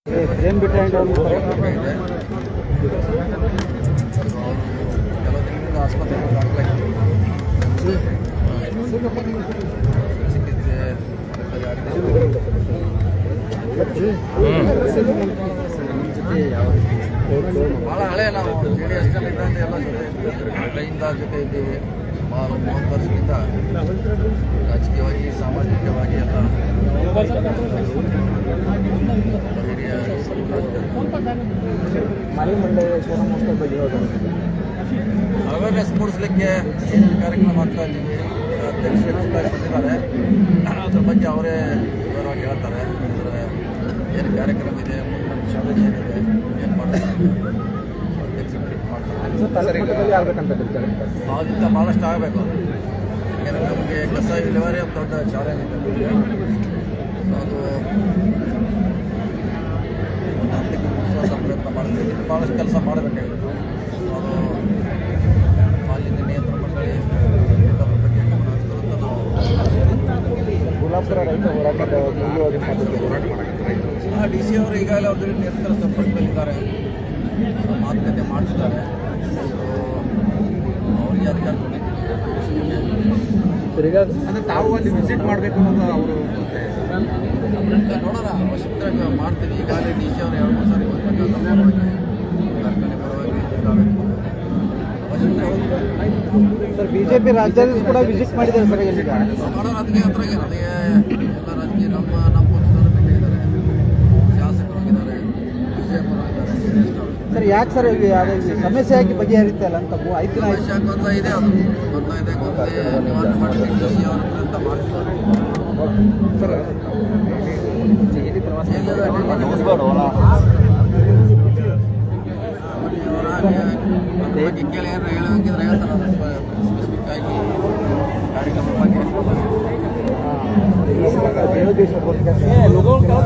ಏನು ಬಿಟ್ಟರೆ ಕೆಲವು ದಿನದಿಂದ ಆಸ್ಪತ್ರೆಗೆ ದಾಖಲಾಗಿತ್ತು. ಚಿಕಿತ್ಸೆ ಭಾಳ ಹಳೆ ನಾವು JDS ಇದ್ದಂತೆ ಎಲ್ಲ ಜೊತೆ ಕೈಯಿಂದ ಜೊತೆ ಇದ್ದೀವಿ. ಸುಮಾರು 30 ವರ್ಷದಿಂದ ರಾಜಕೀಯವಾಗಿ ಸಾಮಾಜಿಕವಾಗಿ ಎಲ್ಲ ಹಿರಿಯ ಮನೆ ಮಂಡಳೇಶ್ವರ ಮೋಸ್ಟರ್ ಬಗ್ಗೆ ಅವೇರ್ನೆಸ್ ಮೂಡಿಸ್ಲಿಕ್ಕೆ ಕಾರ್ಯಕ್ರಮ ಮಾಡ್ತಾ ಇದ್ದೀವಿ. ಅಧ್ಯಕ್ಷರು ಬಂದಿದ್ದಾರೆ, ಅದ್ರ ಬಗ್ಗೆ ಅವರೇ ವಿವರವಾಗಿ ಹೇಳ್ತಾರೆ. ಅಂದರೆ ಏನು ಕಾರ್ಯಕ್ರಮ ಇದೆ, ಮುಂದಿನ ಚಾಲೆಂಜ್ ಏನಿದೆ, ಏನು ಮಾಡ್ತಾರೆ ಅಧ್ಯಕ್ಷರು ಟ್ರೀಟ್ ಮಾಡ್ತಾರೆ. ಅದರಿಂದ ಭಾಳಷ್ಟು ಆಗಬೇಕು. ಯಾಕೆಂದರೆ ನಮಗೆ ಕಸ ವಿಲೇವಾರಿ ಒಂದು ದೊಡ್ಡ ಚಾಲೆಂಜ್ ಇದೆ. ಅದು ಹಂತಕ್ಕೆ ಮುಗಿಸುವಂಥ ಪ್ರಯತ್ನ ಮಾಡ್ತೀವಿ. ಇದು ಭಾಳಷ್ಟು ಕೆಲಸ ಮಾಡಬೇಕಾಗಿದೆ. ಅದು ಮಾಲಿನ್ಯ ನಿಯಂತ್ರಣ ಮಂಡಳಿ ಇದರ ಬಗ್ಗೆ ಗಮನ ಹರಿಸುವಂತ ನಾವು ಗುಲಾಬಪುರ ರೈತ ಹೋರಾಟದ DC ಅವರು ಈಗಾಗಲೇ ಅವ್ರ ಜೊತೆ ನಿರಂತರ ಸಂಪರ್ಕದಲ್ಲಿದ್ದಾರೆ, ಮಾತುಕತೆ ಮಾಡ್ತಿದ್ದಾರೆ. ಅವರಿಗೆ ಅಧಿಕಾರ ಈಗ ಅಂದರೆ ತಾವು ಅಲ್ಲಿ ವಿಸಿಟ್ ಮಾಡಬೇಕು ಅನ್ನೋದು ಅವರು ನೋಡೋಣ. ಅವಶ್ಯಕತೆ ಮಾಡ್ತೀವಿ. ಈಗಾಗಲೇ DC ಅವರು 2-3 ಸಾರಿ ಕಾರ್ಖಾನೆ ಪರವಾಗಿ ಸರ್ BJP ರಾಜ್ಯದಲ್ಲಿ ಕೂಡ ವಿಸಿಟ್ ಮಾಡಿದ್ದಾರೆ ಸರ್. ಈಗ ಮಾಡೋಣ. ಅದಕ್ಕೆ ಅದ್ರಾಗೆ ಎಲ್ಲ ರಾಜಕೀಯ ನಮ್ಮ ಪಕ್ಷದವರು ಭೇಟಿ ಇದ್ದಾರೆ, ಶಾಸಕರು ಹೋಗಿದ್ದಾರೆ, ಬಿಜೆಪಿ ಇದ್ದಾರೆ, JDS ಸರ್ ಯಾಕೆ ಸರ್ ಸಮಸ್ಯೆ ಆಗಿ ಬಗೆಹರಿತಲ್ಲ ಅಂತ 5 ದಿನ ಸಮಸ್ಯೆ ಗೊಂದಲ ಇದೆ. ಅದು ಗೊಂದಲ ಇದೆ. ಗೊಂದಲ ನಿವಾರಣೆ ಮಾಡಲಿಕ್ಕೆ DC ಅವರ ಪ್ರಯತ್ನ ಮಾಡ್ತಾರೆ. ಕೇಳಿ ಏನಾರು ಹೇಳಬೇಕಿದ್ರೆ ಹೇಳ್ತಾರೆ. ಸ್ಪೆಸಿಫಿಕ್ ಆಗಿ ಕಾರ್ಯಕ್ರಮ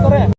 ಬಗ್ಗೆ